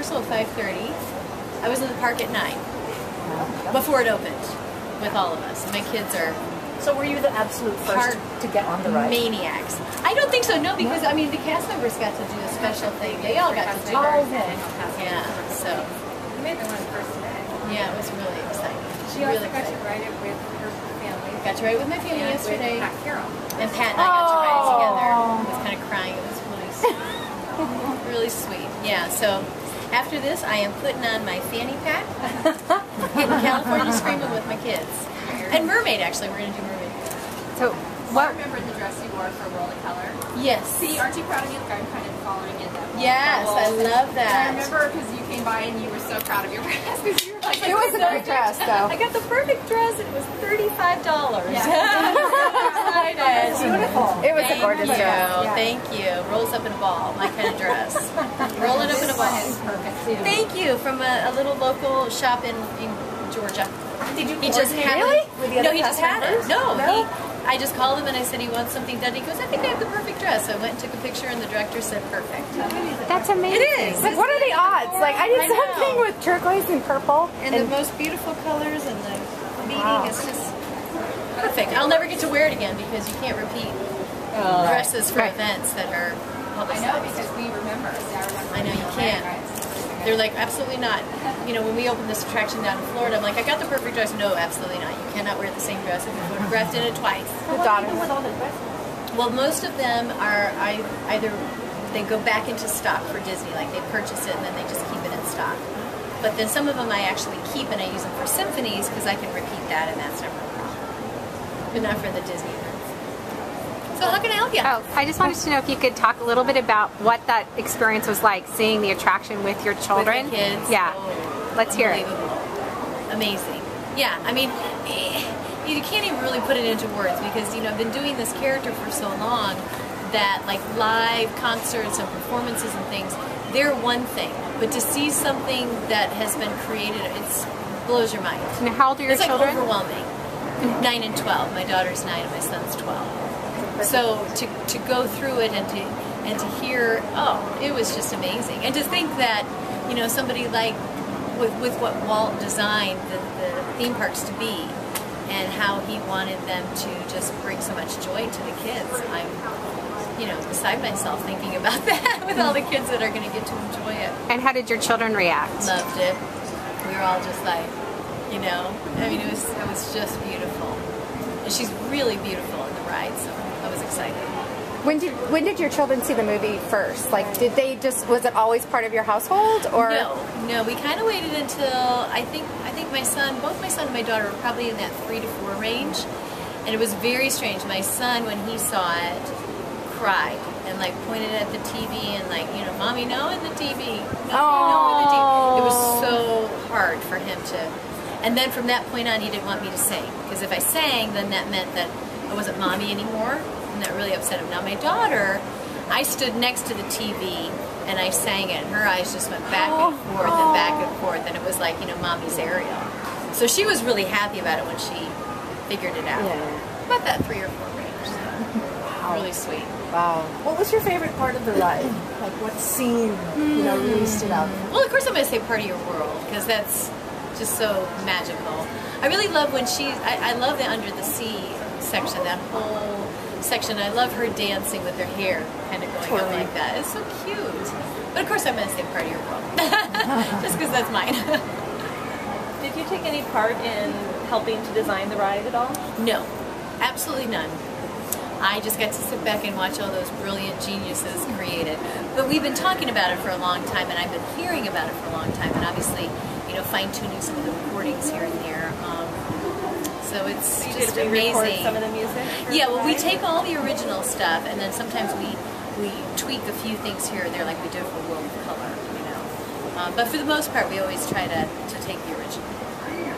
rehearsal at 5:30. I was in the park at 9 before it opened with all of us. My kids are. So were you the absolute first to get on the ride? Maniacs. I don't think so. No, because I mean the cast members got to do a special thing. They all got to do it. Yeah. So. You made the one first today. Yeah, it was really exciting. She also got to ride it with her family. Got to ride it with my family yesterday. With Pat Carroll. And Pat and I got to ride it together. I was kind of crying. It was really sweet. Really sweet. Yeah. So. After this, I am putting on my fanny pack, getting California Screaming with my kids. And Mermaid, actually. We're going to do Mermaid. So, what? I remember the dress you wore for World of Color. Yes. See, aren't you proud of you? I'm kind of following in that. Yes, I love that. I remember because you came by and you were so proud of your dress. You were like, it was a great dress, though. I got the perfect dress. And it was $35. Yeah. Excited. Beautiful. It was a gorgeous dress. Yeah. Thank you. Rolls up in a ball, my kind of dress. Rolling up in a ball. Perfect. Thank you. From a little local shop in Georgia. Did you? He just had really? it. No, he just had it. No. I just called him and I said he wants something done. He goes, I think I have the perfect dress. So I went and took a picture and the director said perfect. That's amazing. It is. Like, what are the odds? Like, I did something with turquoise and purple. And the most beautiful colors and the meaning is just perfect. I'll never get to wear it again because you can't repeat dresses for events that are publicized. I know because we remember. I know you can't. They're like, absolutely not. You know, when we opened this attraction down in Florida, I'm like, I got the perfect dress. No, absolutely not. You cannot wear the same dress if you photographed in it twice. The daughter. With all the dresses? Well, most of them are either they go back into stock for Disney, like they purchase it and then they just keep it in stock. But then some of them I actually keep and I use them for symphonies because I can repeat that and that's never a problem. But not for the Disney events. So how can I help you? Oh, I just wanted to know if you could talk a little bit about what that experience was like, seeing the attraction with your children. With the kids? Yeah. Oh, let's hear it. Amazing. Yeah, I mean, you can't even really put it into words because, you know, I've been doing this character for so long that, like, live concerts and performances and things, they're one thing. But to see something that has been created, it blows your mind. And how old are your children? It's like overwhelming. 9 and 12. My daughter's 9 and my son's 12. So to go through it and to hear, oh, it was just amazing. And to think that, you know, somebody like with what Walt designed the theme parks to be and how he wanted them to just bring so much joy to the kids. I'm, you know, beside myself thinking about that with all the kids that are going to get to enjoy it. And how did your children react? Loved it. We were all just like, you know, I mean, it was just beautiful. And she's really beautiful in the ride, so I was excited. When did your children see the movie first? Like, did they just, was it always part of your household, or? No, we kind of waited until, I think my son, both my son and my daughter were probably in that 3 to 4 range, and it was very strange. My son, when he saw it, cried and like pointed at the TV and like, you know, Mommy, no in the TV, no in the TV. It was so hard for him to, and then from that point on he didn't want me to sing, because if I sang then that meant that I wasn't Mommy anymore, and that really upset him. Now my daughter, I stood next to the TV and I sang it and her eyes just went back and forth and back and forth, and it was like, you know, Mommy's Ariel. So she was really happy about it when she figured it out. Yeah. About that 3 or 4 range. So. Wow. Really sweet. Wow. What was your favorite part of the ride? Like what scene, you know, really stood out? Well, of course I'm going to say Part of Your World, because that's just so magical. I really love when I love the Under the Sea section, that whole section. I love her dancing with her hair kind of going up like that. It's so cute. But of course I'm going to say Part of Your World, just because that's mine. Did you take any part in helping to design the ride at all? No, absolutely none. I just got to sit back and watch all those brilliant geniuses created. But we've been talking about it for a long time, and I've been hearing about it for a long time, and obviously, you know, fine-tuning some of the recordings here and there. So it's just amazing. Some of the music? Yeah, well, we take all the original stuff, and then sometimes we tweak a few things here and there, like we did for World of Color, you know. But for the most part, we always try to take the original. Yeah.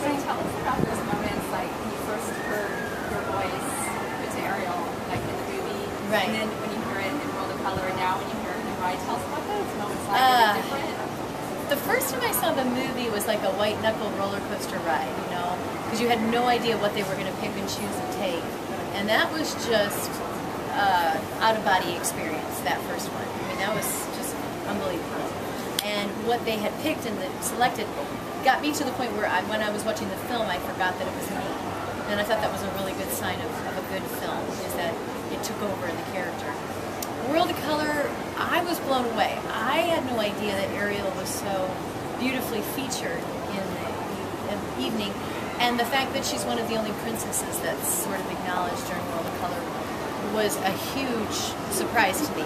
So tell us about those moments, like when you first heard your voice with Ariel, like in the movie, right? And then when you hear it in World of Color, and now when you hear it in the ride, tell us about those moments. Like, are they different? The first time I saw the movie was like a white knuckle roller coaster ride, you know, because you had no idea what they were going to pick and choose and take, and that was just out of body experience. That first one, I mean, that was just unbelievable. And what they had picked and selected got me to the point where when I was watching the film, I forgot that it was me. And I thought that was a really good sign of a good film, is that it took over in the character. World of Color, I was blown away. I had no idea that Ariel was so beautifully featured in the evening. And the fact that she's one of the only princesses that's sort of acknowledged during World of Color was a huge surprise to me.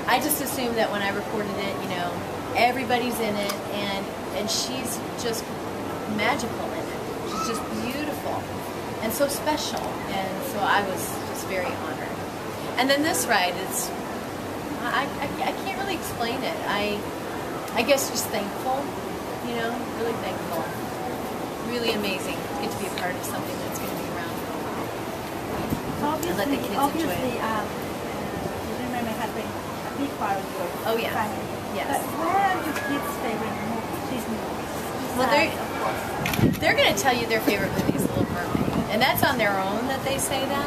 I just assumed that when I recorded it, you know, everybody's in it, and she's just magical in it. She's just beautiful and so special, and so I was just very honored. And then this ride, I can't really explain it. I guess just thankful, you know, really thankful. Really amazing to get to be a part of something that's going to be around for a while. And let the kids enjoy it. You remember having a big part of your Oh yeah, family. yes. But where are your kids' favorite Disney movies? Well, they're going to tell you their favorite movie is Little Mermaid, and that's on their own that they say that.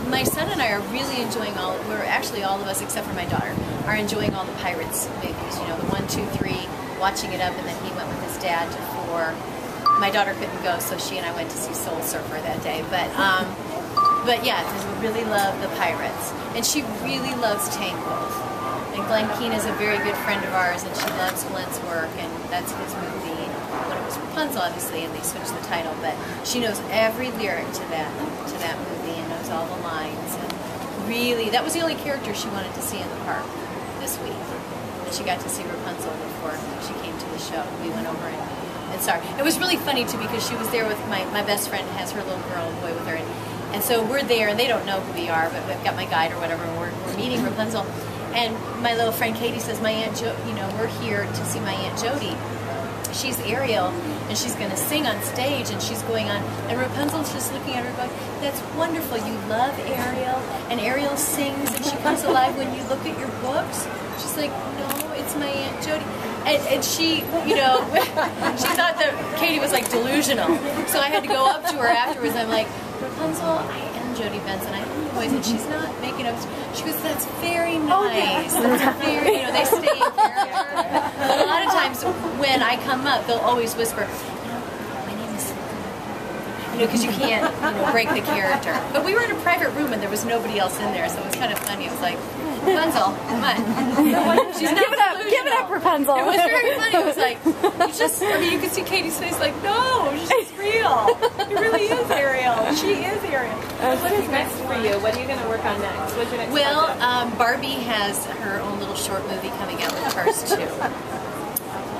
My son and I are really enjoying we're actually all of us except for my daughter, are enjoying all the Pirates movies, you know, the 1, 2, 3, watching it up, and then he went with his dad to 4. My daughter couldn't go, so she and I went to see Soul Surfer that day, but yeah, we really love the Pirates, and she really loves Tangled. And Glenn Keane is a very good friend of ours, and she loves Glenn's work, and that's his movie. When it was Rapunzel, obviously, and they switched the title, but she knows every lyric to that movie and knows all the lines. And really, that was the only character she wanted to see in the park this week. And she got to see Rapunzel before she came to the show. We went over and saw her. It was really funny too, because she was there with my best friend, has her little girl and boy with her, and so we're there, and they don't know who we are, but we've got my guide or whatever, and we're meeting Rapunzel. And my little friend Katie says, my Aunt you know, we're here to see my Aunt Jodi. She's Ariel, and she's going to sing on stage, and she's going on, and Rapunzel's just looking at her going, that's wonderful, you love Ariel, and Ariel sings, and she comes alive when you look at your books. She's like, no, it's my Aunt Jodi. And she, you know, she thought that Katie was like delusional. So I had to go up to her afterwards, I'm like, Rapunzel, I am Jodi Benson, I am the voice, and she's not making up. She goes, that's very nice. That's very, you know, they stay in character. A lot of times when I come up, they'll always whisper, my name is, you know, because you can't, you know, break the character. But we were in a private room and there was nobody else in there, so it was kind of funny. It was like, Rapunzel, come on. She's not Give it up, Rapunzel. It was very funny. It was like, you just, I mean, you could see Katie's face like, no, she's real. It really is Ariel. She is Ariel. What is next for you? What are you going to work on next? What's your next project? Barbie has her own little short movie coming out with Cars 2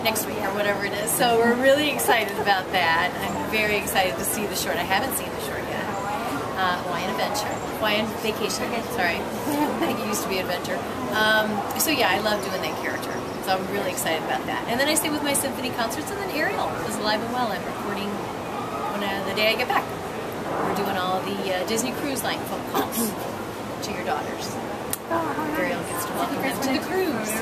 next week or whatever it is. So we're really excited about that. I'm very excited to see the short. I haven't seen the short yet. Hawaiian Vacation, sorry. I think it used to be Adventure. So yeah, I love doing that character. So I'm really excited about that. And then I stay with my symphony concerts, and then Ariel is alive and well. I'm recording the day I get back. We're doing all the Disney Cruise Line phone calls to your daughters. Ariel gets to welcome them to the cruise.